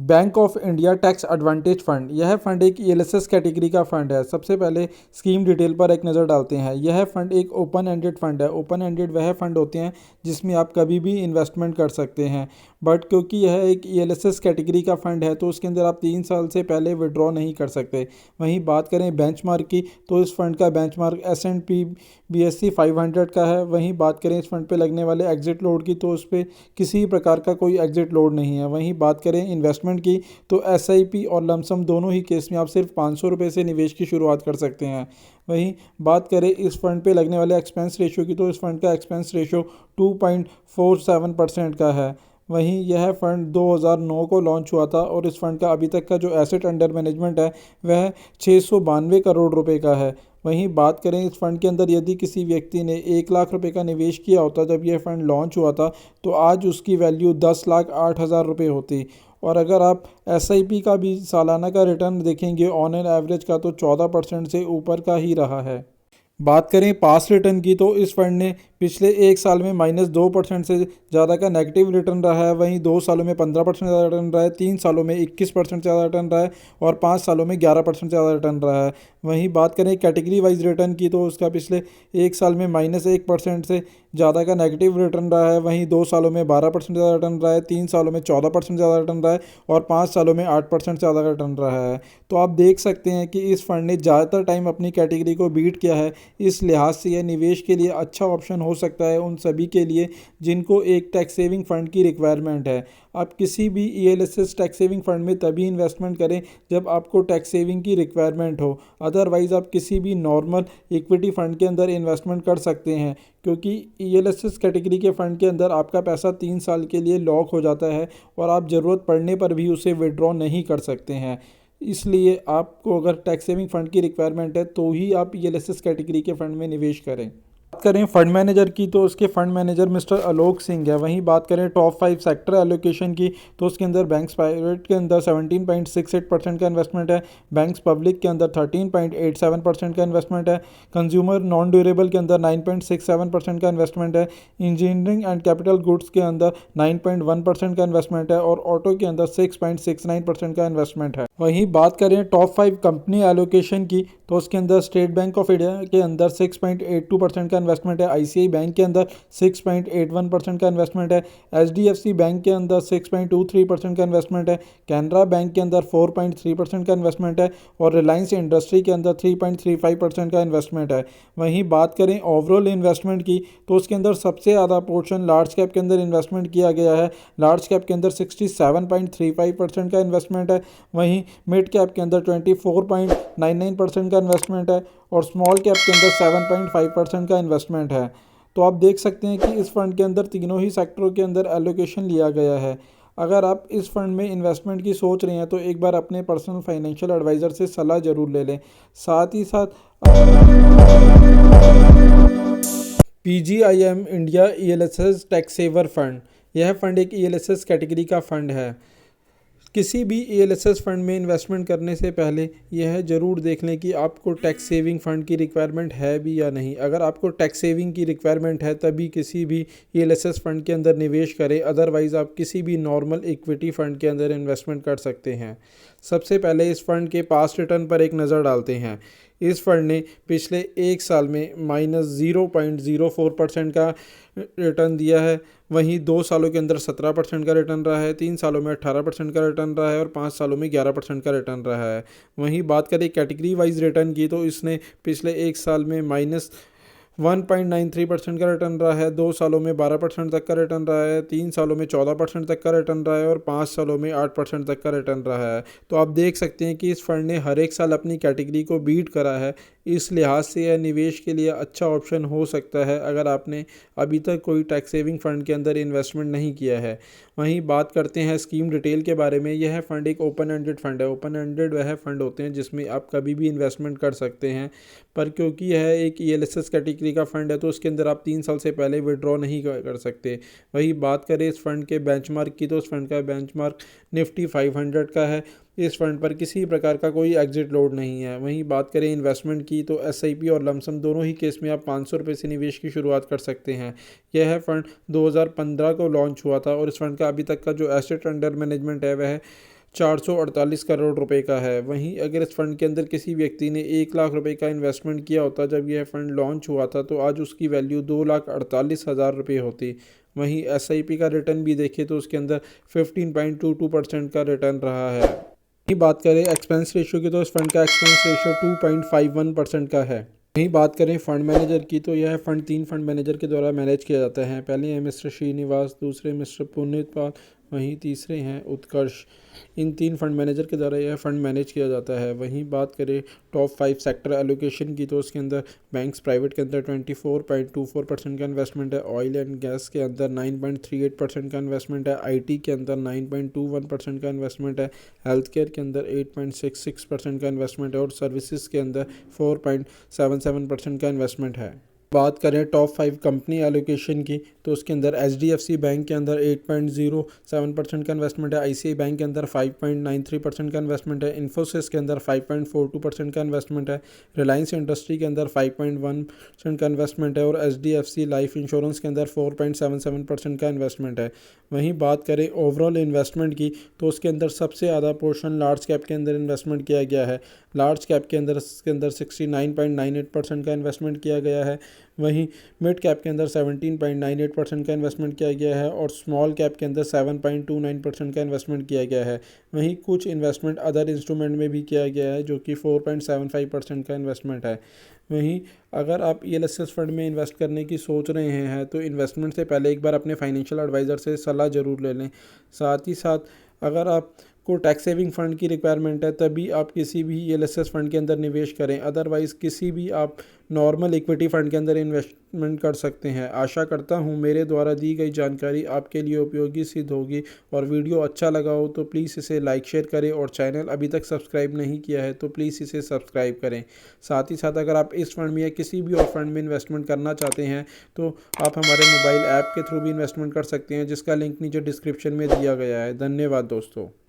Bank of India tax advantage fund. यह fund एक ELSS category का फंड है। सबसे पहले स्कीम डिटेल पर एक नज़र डालते हैं। यह फंड एक ओपन एंडेड फंड है। ओपन एंडेड वह फंड होते हैं जिसमें आप कभी भी इन्वेस्टमेंट कर सकते हैं, बट क्योंकि यह एक ईएलएसएस कैटेगरी का फंड है तो उसके अंदर आप 3 साल से पहले विड्रॉ नहीं कर सकते। वहीं बात करें बेंचमार्क की तो इस फंड का बेंचमार्क S&P BSE 500 का है। वहीं बात करें इस फंड पे लगने वाले एग्जिट लोड की तो उस पर किसी प्रकार का कोई एग्जिट लोड नहीं है। वहीं बात करें इन्वेस्टमेंट की तो SIP और लमसम दोनों ही केस में आप सिर्फ 500 रुपये से निवेश की शुरुआत कर सकते हैं। वहीं बात करें इस फंड पे लगने वाले एक्सपेंस रेशियो की तो इस फंड का एक्सपेंस रेशियो 2.47% का है। वहीं यह फंड 2009 को लॉन्च हुआ था और इस फंड का अभी तक का जो एसेट अंडर मैनेजमेंट है वह 692 करोड़ रुपए का है। वहीं बात करें इस फंड के अंदर यदि किसी व्यक्ति ने 1 लाख रुपए का निवेश किया होता जब यह फंड लॉन्च हुआ था तो आज उसकी वैल्यू 10,08,000 रुपये होती। और अगर आप SIP का भी सालाना का रिटर्न देखेंगे ऑन एन एवरेज का तो 14% से ऊपर का ही रहा है। बात करें पास रिटर्न की तो इस फंड ने पिछले 1 साल में -2% से ज़्यादा का नेगेटिव रिटर्न रहा है। वहीं 2 सालों में 15% ज़्यादा रिटर्न रहा है, 3 सालों में 21% ज़्यादा रिटर्न रहा है और 5 सालों में 11% ज़्यादा रिटर्न रहा है। वहीं बात करें कैटेगरी वाइज रिटर्न की तो उसका पिछले 1 साल में -1% से ज़्यादा का नेगेटिव रिटर्न रहा है। वहीं 2 सालों में 12% ज़्यादा रिटर्न रहा है, 3 सालों में 14% ज़्यादा रिटर्न रहा है और 5 सालों में 8% ज़्यादा रिटर्न रहा है। तो आप देख सकते हैं कि इस फंड ने ज़्यादातर टाइम अपनी कैटेगरी को बीट किया है। इस लिहाज से यह निवेश के लिए अच्छा ऑप्शन हो सकता है उन सभी के लिए जिनको एक टैक्स सेविंग फंड की रिक्वायरमेंट है। आप किसी भी ईएलएसएस टैक्स सेविंग फंड में तभी इन्वेस्टमेंट करें जब आपको टैक्स सेविंग की रिक्वायरमेंट हो। अदरवाइज़ आप किसी भी नॉर्मल इक्विटी फंड के अंदर इन्वेस्टमेंट कर सकते हैं, क्योंकि ईएलएसएस कैटेगरी के फंड के अंदर आपका पैसा 3 साल के लिए लॉक हो जाता है और आप ज़रूरत पड़ने पर भी उसे विड्रॉ नहीं कर सकते हैं। इसलिए आपको अगर टैक्स सेविंग फंड की रिक्वायरमेंट है तो ही आप ईएलएसएस कैटेगरी के फंड में निवेश करें। बात करें फंड मैनेजर की तो उसके fund manager mister Alok Singh है। वहीं बात करें टॉप 5 सेक्टर एलोकेशन की तो उसके अंदर बैंक्स प्राइवेट के अंदर 17.68% का इन्वेस्टमेंट है, बैंक्स पब्लिक के अंदर 13.87% का इन्वेस्टमेंट है, कंज्यूमर नॉन ड्यूरेबल के अंदर 9.67% का इन्वेस्टमेंट है, इंजीनियरिंग एंड कैपिटल गुड्स के अंदर 9.1% का इन्वेस्टमेंट है और ऑटो के अंदर 6.69% का इन्वेस्टमेंट है। वहीं बात करें टॉप 5 कंपनी एलोकेशन की तो उसके अंदर स्टेट बैंक ऑफ इंडिया के अंदर 6.82% का इन्वेस्टमेंट है, ICICI बैंक के अंदर 6.81% का इन्वेस्टमेंट है, HDFC बैंक के अंदर 6.23% का इन्वेस्टमेंट है, कैनरा बैंक के अंदर 4.3% का इन्वेस्टमेंट है और रिलायंस इंडस्ट्री के अंदर 3.35% का इन्वेस्टमेंट है। वहीं बात करें ओवरऑल इन्वेस्टमेंट की तो उसके अंदर सबसे ज़्यादा पोर्शन लार्ज कैप के अंदर इन्वेस्टमेंट किया गया है। लार्ज कैप के अंदर 67.35% का इन्वेस्टमेंट है। वहीं मिड कैप के अंदर 24.99% का इन्वेस्टमेंट है और स्मॉल कैप के अंदर 7.5% का इन्वेस्टमेंट है। तो आप देख सकते हैं कि इस फंड के अंदर तीनों ही सेक्टरों के अंदर एलोकेशन लिया गया है। अगर आप इस फंड में इन्वेस्टमेंट की सोच रहे हैं तो एक बार अपने पर्सनल फाइनेंशियल एडवाइज़र से सलाह ज़रूर ले लें। साथ ही साथ PGIM India ELSS tax saver fund, यह फंड एक ELSS कैटेगरी का फंड है। किसी भी ELSS फंड में इन्वेस्टमेंट करने से पहले यह ज़रूर देख लें कि आपको टैक्स सेविंग फ़ंड की रिक्वायरमेंट है भी या नहीं। अगर आपको टैक्स सेविंग की रिक्वायरमेंट है तभी किसी भी ELSS फंड के अंदर निवेश करें, अदरवाइज़ आप किसी भी नॉर्मल इक्विटी फ़ंड के अंदर इन्वेस्टमेंट कर सकते हैं। सबसे पहले इस फंड के पास्ट रिटर्न पर एक नज़र डालते हैं। इस फंड ने पिछले 1 साल में -0.04% का रिटर्न दिया है। वहीं 2 सालों के अंदर 17% का रिटर्न रहा है, 3 सालों में 18% का रिटर्न रहा है और 5 सालों में 11% का रिटर्न रहा है। वहीं बात करें कैटेगरी वाइज रिटर्न की तो इसने पिछले 1 साल में -1.93% का रिटर्न रहा है, 2 सालों में 12% तक का रिटर्न रहा है, 3 सालों में 14% तक का रिटर्न रहा है और 5 सालों में 8% तक का रिटर्न रहा है। तो आप देख सकते हैं कि इस फंड ने हर एक साल अपनी कैटेगरी को बीट करा है। इस लिहाज से यह निवेश के लिए अच्छा ऑप्शन हो सकता है अगर आपने अभी तक कोई टैक्स सेविंग फंड के अंदर इन्वेस्टमेंट नहीं किया है। वहीं बात करते हैं स्कीम डिटेल के बारे में। यह फंड एक ओपन एंडेड फंड है। ओपन एंडेड वह फंड होते हैं जिसमें आप कभी भी इन्वेस्टमेंट कर सकते हैं, पर क्योंकि यह एक ELSS कैटेगरी का फंड है तो उसके अंदर आप 3 साल से पहले विड्रॉ नहीं कर सकते। वही बात करें इस फंड के बेंचमार्क की तो उस फंड का बेंचमार्क निफ्टी 500 का है। इस फंड पर किसी प्रकार का कोई एग्जिट लोड नहीं है। वहीं बात करें इन्वेस्टमेंट की तो SIP और लमसम दोनों ही केस में आप 500 रुपये से निवेश की शुरुआत कर सकते हैं। यह फंड 2015 को लॉन्च हुआ था और इस फंड का अभी तक का जो एसेट अंडर मैनेजमेंट है वह 448 करोड़ रुपए का है। वहीं अगर इस फंड के अंदर किसी व्यक्ति ने 1 लाख रुपए का इन्वेस्टमेंट किया होता जब यह फंड लॉन्च हुआ था, तो आज उसकी वैल्यू 2,48,000 रुपये होती। वहीं एसआईपी का रिटर्न भी देखें तो उसके अंदर 15.22% का रिटर्न रहा है। वहीं बात करें एक्सपेंस रेशियो की, तो इस फंड का एक्सपेंस रेशियो 2.51% का है। वहीं बात करें फंड मैनेजर की, तो यह फंड 3 फंड मैनेजर के द्वारा मैनेज किया जाता है। पहले हैं मिस्टर श्रीनिवास, दूसरे मिस्टर पुनीत पाल, वहीं तीसरे हैं उत्कर्ष। इन 3 फंड मैनेजर के द्वारा यह फंड मैनेज किया जाता है। वहीं बात करें टॉप 5 सेक्टर एलोकेशन की, तो उसके अंदर बैंक्स प्राइवेट के अंदर 24.24% का इन्वेस्टमेंट है, ऑयल एंड गैस के अंदर 9.38% का इन्वेस्टमेंट है, आईटी के अंदर 9.21% का इन्वेस्टमेंट है, हेल्थ केयर के अंदर 8.66% का इन्वेस्टमेंट है और सर्विसेज के अंदर 4.77% का इन्वेस्टमेंट है। बात करें टॉप 5 कंपनी एलोकेशन की, तो उसके अंदर एचडीएफसी बैंक के अंदर 8.07% का इन्वेस्टमेंट है, आईसीआई बैंक के अंदर 5.93% का इन्वेस्टमेंट है, इन्फोसिस के अंदर 5.42% का इन्वेस्टमेंट है, रिलायंस इंडस्ट्री के अंदर 5.1% का इन्वेस्टमेंट है और एचडीएफसी लाइफ इंश्योरेंस के अंदर 4.77% का इन्वेस्टमेंट है। वहीं बात करें ओवरऑल इन्वेस्टमेंट की, तो उसके अंदर सबसे ज़्यादा पोर्शन लार्ज कैप के अंदर इन्वेस्टमेंट किया गया है। लार्ज कैप के अंदर 69.98% का इन्वेस्टमेंट किया गया है। वहीं मिड कैप के अंदर 17.98% का इन्वेस्टमेंट किया गया है और स्मॉल कैप के अंदर 7.29% का इन्वेस्टमेंट किया गया है। वहीं कुछ इन्वेस्टमेंट अदर इंस्ट्रूमेंट में भी किया गया है जो कि 4.75% का इन्वेस्टमेंट है। वहीं अगर आप ईएलएसएस फंड में इन्वेस्ट करने की सोच रहे हैं तो इन्वेस्टमेंट से पहले एक बार अपने फाइनेंशियल एडवाइज़र से सलाह ज़रूर ले लें। साथ ही साथ अगर आप को टैक्स सेविंग फ़ंड की रिक्वायरमेंट है तभी आप किसी भी ईएलएसएस फ़ंड के अंदर निवेश करें, अदरवाइज़ किसी भी आप नॉर्मल इक्विटी फ़ंड के अंदर इन्वेस्टमेंट कर सकते हैं। आशा करता हूँ मेरे द्वारा दी गई जानकारी आपके लिए उपयोगी सिद्ध होगी और वीडियो अच्छा लगा हो तो प्लीज़ इसे लाइक शेयर करें और चैनल अभी तक सब्सक्राइब नहीं किया है तो प्लीज़ इसे सब्सक्राइब करें। साथ ही साथ अगर आप इस फंड में या किसी भी और फंड में इन्वेस्टमेंट करना चाहते हैं तो आप हमारे मोबाइल ऐप के थ्रू भी इन्वेस्टमेंट कर सकते हैं, जिसका लिंक नीचे डिस्क्रिप्शन में दिया गया है। धन्यवाद दोस्तों।